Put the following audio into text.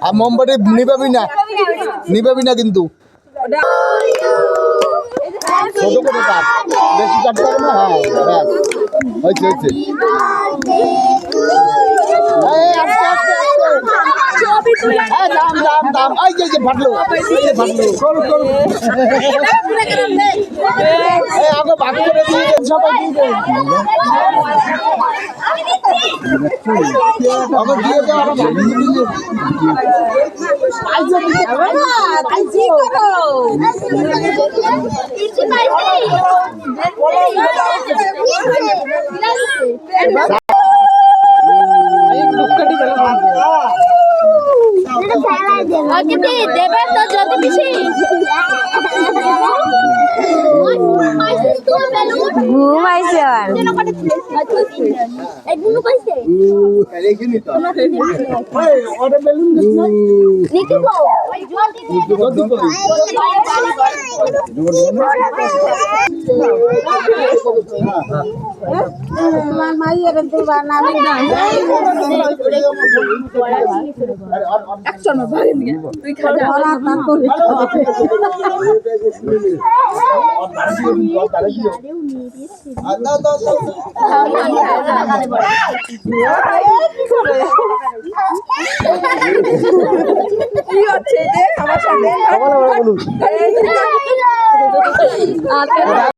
আর মোমবাতি নিবাবি না কিন্তু ছোট করে কাট, বেশি কাটতে হবে না। হ্যাঁ ব্যাস হয়েছে হয়েছে। দাম এই যে ফাটলো আগে ভাগ করে দিয়ে সবাই দিয়ে দেবে তো যদি বেশি ঘুমাইছে কি হচ্ছে যে আমার সাথে